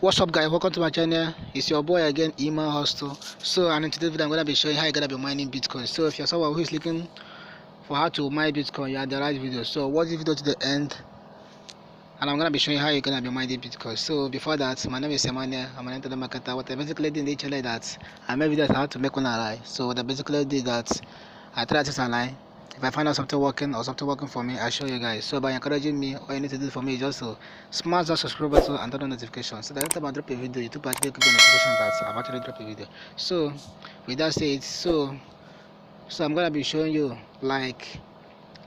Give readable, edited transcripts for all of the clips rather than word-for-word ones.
What's up, guys? Welcome to my channel. It's your boy again, manhustle. So, and in today's video I'm gonna be showing how you're gonna be mining Bitcoin. So if you're someone who is looking for how to mine Bitcoin, you're at the right video. So watch this video to the end, and I'm gonna be showing how you're gonna be mining Bitcoin. So before that, my name is Emmanuel. I'm an internet marketer. What I basically did in the channel that I made videos how to make one online. So what I basically did that I tried this online. If I find out something working or something working for me, I show you guys. So by encouraging me, all you need to do for me is just to smash that subscribe button and turn on notifications. So that every time I drop a video, YouTube actually click on notification that I've actually dropped a video. So with that said, so I'm gonna be showing you like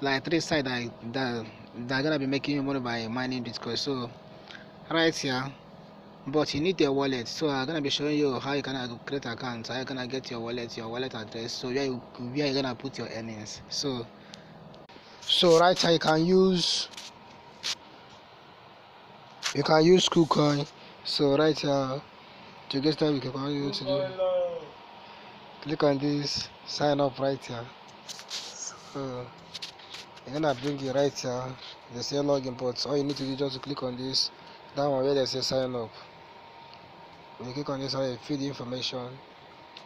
3 sites that are gonna be making you money by mining Bitcoin. So right here, but you need a wallet. So I'm gonna be showing you how you can create accounts, how you gonna get your wallet address, so where you're gonna put your earnings. So right here you can use KuCoin. So right here, to get started, we can use to do, click on this sign up right here. So you're gonna bring you right here. They say login, but all you need to do is just to click on this that one where they say sign up. When you click on this, you fill the information,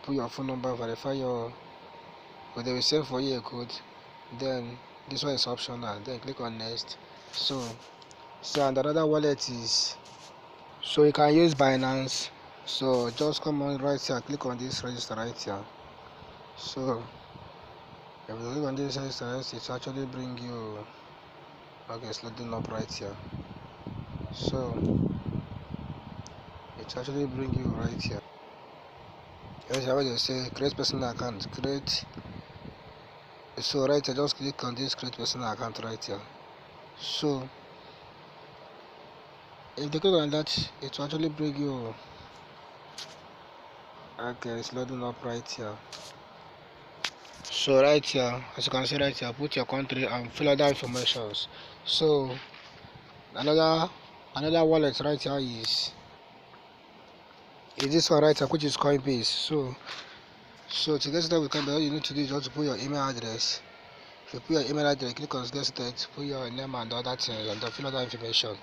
put your phone number, verify your, or they will send for you a code. Then this one is optional. Then click on next. So and another wallet is, so you can use Binance. So just come on right here, click on this register right here. So if you click on this register, it actually bring you, okay, it's loading up right here. So it actually bring you right here. Here's what they say, create personal account, create. So right here, just click on this create personal account right here. So if you click on that, it will actually bring you, okay, it's loading up right here. So right here, as you can see right here, put your country and fill out the information. So another wallet right here is this one right here, which is Coinbase. So to get started with Coinbase, all you need to do is just to put your email address. If you put your email address, click on get started, put your name and other things, and then fill out that information.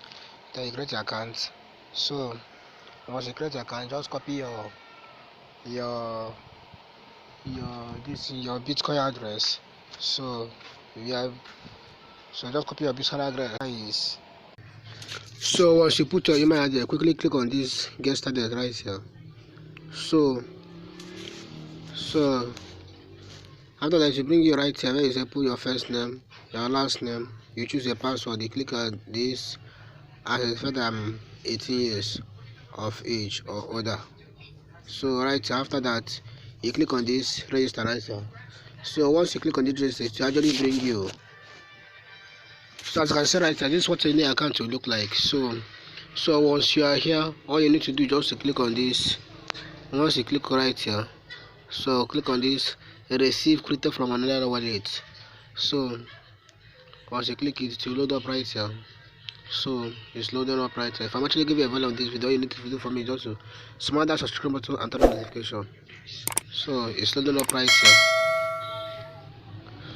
Then you create your account. So once you create your account, just copy your Bitcoin address. So just copy your Bitcoin address. So once you put your email address, quickly click on this get started right here. So after that, you bring you right here where you say put your first name, your last name, you choose a password, you click on this as if I'm 18 years of age or older. So right after that, you click on this register right here. So once you click on this register, it will actually bring you. So as you can see right here, this is what any account will look like. So once you are here, all you need to do is just to click on this. Once you click right here, so click on this receive created from another wallet. So once you click it, it will load up right here. So it's loading up right here. If I'm actually giving you a value on this video, all you need to do for me is just to smash that subscribe button and turn on notification. So it's loading up right here.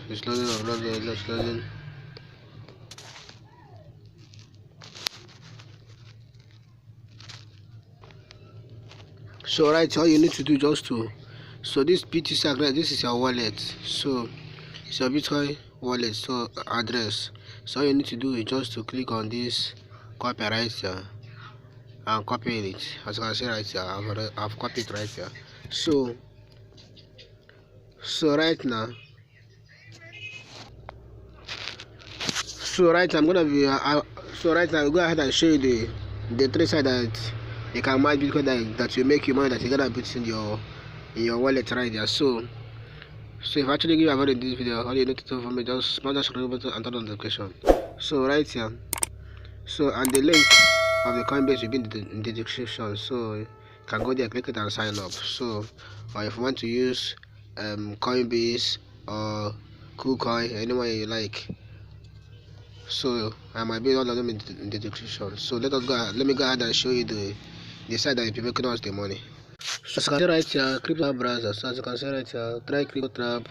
It's loading up, loading. So right here, all you need to do just to, so this BTC address, this is your wallet. So it's your Bitcoin wallet, so address. So all you need to do is just to click on this copy right here and copy it. As you can see right here, I've copied right here. So right now, I'm gonna be right now, I'll go ahead and show you the 3 sites that you can mine Bitcoin that will make you money that you're gonna put in your wallet right there. So if I actually give you a value in this video, all you need to do for me just smash that subscribe button and turn on the notification. So right here, and the link of the Coinbase will be in the description. So you can go there, click it and sign up. So or if you want to use Coinbase or KuCoin, anyone you like. So I might be all of them in the description. So let me go ahead and show you the site that will be making us the money. So as you can see right here, crypto browser. So as you can see right here, try crypto trap,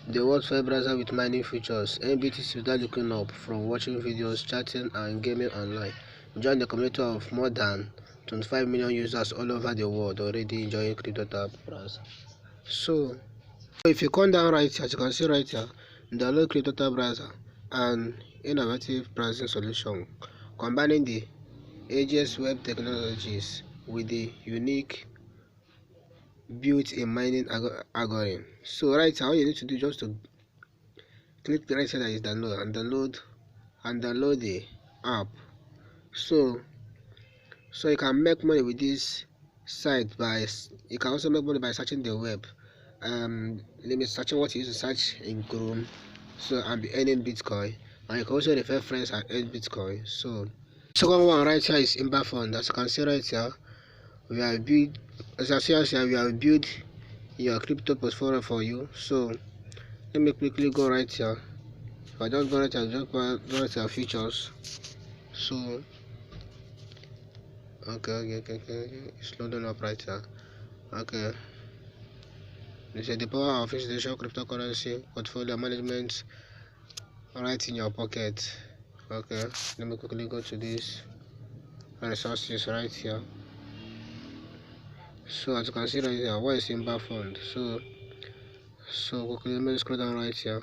the world's first browser with mining features, NBTC without looking up, from watching videos, chatting and gaming online. Join the community of more than 25 million users all over the world already enjoying crypto tab browser. So if you come down right here, as you can see right here, download crypto tab browser, an innovative browsing solution combining the age's web technologies with the unique built-in mining algorithm. So right here, all you need to do is just to click the right side that is download the app. So you can make money with this site by, you can also make money by searching the web. Let me searching what you use to search in Chrome, so and be earning Bitcoin, and you can also refer friends and earn Bitcoin. So second one right here is Imba Fund. As you can see right here, we have built, as I see here, we have built your crypto portfolio for you. So let me quickly go right here. If I just go right here, just go right here features. So okay, it's loading up right here. Okay, they say the power of institutional cryptocurrency portfolio management right in your pocket. Okay, let me quickly go to this resources right here. So as you can see right here, what is Imba Fund? So quickly let me scroll down right here.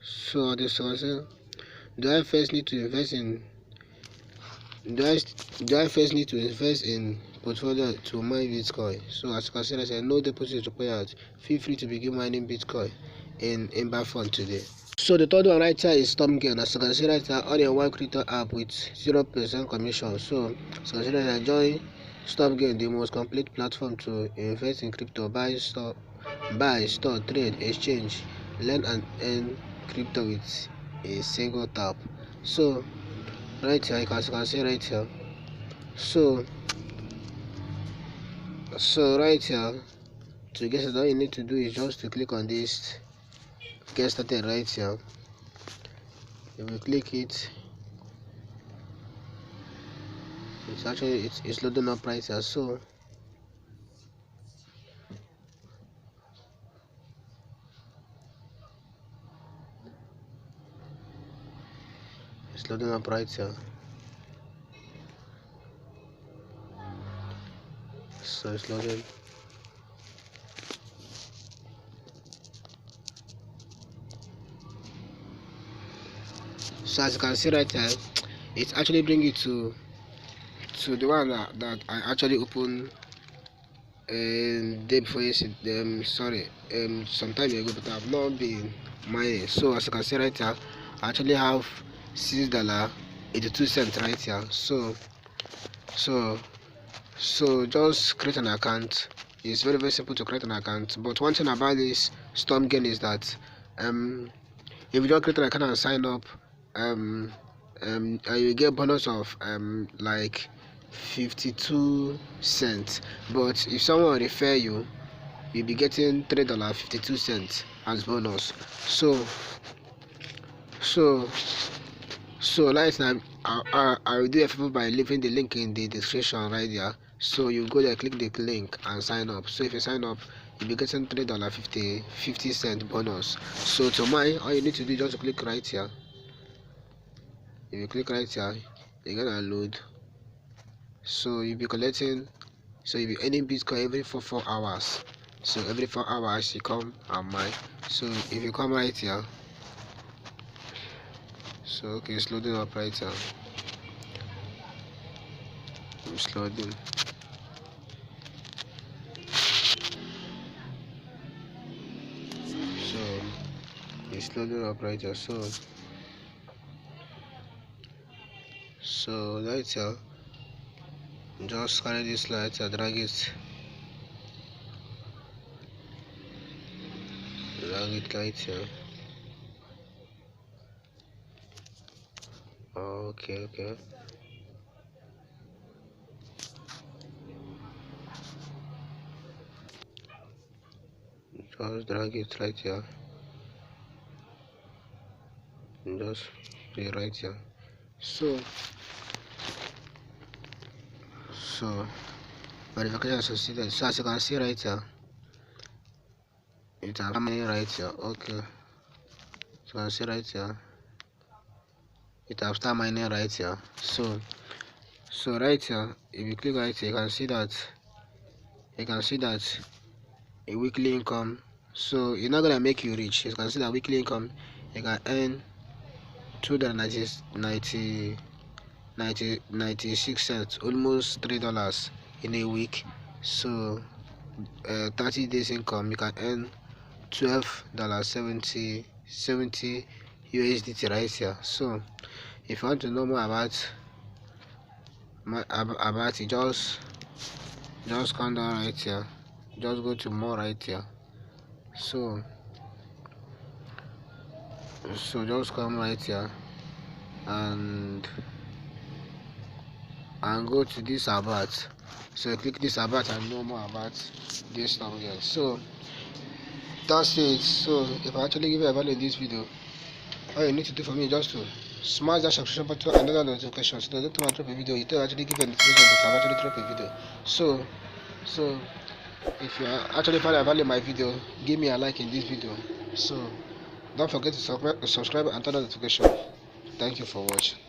So this was do I first need to invest in portfolio to mine Bitcoin? So as you can see, I said no deposit required. Feel free to begin mining Bitcoin in Imba Fund today. So the third one right here is Stormgain. As you can see right here, on your one crypto app with 0% commission. So consider that join Stormgain, the most complete platform to invest in crypto, buy, store, trade, exchange, learn and earn crypto with a single tap. So right here, as you can see right here. So right here, to get started, all you need to do is just to click on this get started right here. If we click it, it's actually it's loading up right here. So it's loading up right here. So it's loading. So as you can see right here, it's actually bringing it to the one that I actually opened day before yesterday. Some time ago, but I've not been mining. So as you can see right here, I actually have $6.82 right here. So just create an account. It's very simple to create an account. But one thing about this Stormgain is that if you don't create an account and sign up, you get bonus of like 52 cents. But if someone refer you, you'll be getting $3.52 as bonus. So like now, I will do a favor by leaving the link in the description right there. So you go there, click the link and sign up. So if you sign up, you'll be getting $3.50 bonus. So to mine, all you need to do is just click right here. If you click right here, you're gonna load. So you'll be collecting. So you'll be earning Bitcoin every 4 hours. So every 4 hours you come and mine. So if you come right here. So okay, it's loading up right here. It's loading. So it's loading up right here. So right here, just carry this light and drag it right here. Okay. Just drag it right here and just play right here. So verification succeeded. So as you can see right here, it has money right here. Okay, so you can see right here, it has start mining right here. So So right here, if you click right here, you can see that a weekly income. So it's not gonna make you rich. You can see that weekly income, you can earn $2.96, almost $3 in a week. So 30 days income, you can earn $12.70 USDT right here. So if you want to know more about it, just come down right here, just go to more right here. So just come right here and go to this about. So click this about and know more about this stuff here. So that's it. So if I actually give you a value in this video, all you need to do for me is just to smash that subscription button and another notification, so that every time I drop a video, you don't actually give a notification that I've actually dropped a video. So if you actually find a value in my video, give me a like in this video. So don't forget to subscribe and turn on the notification. Thank you for watching.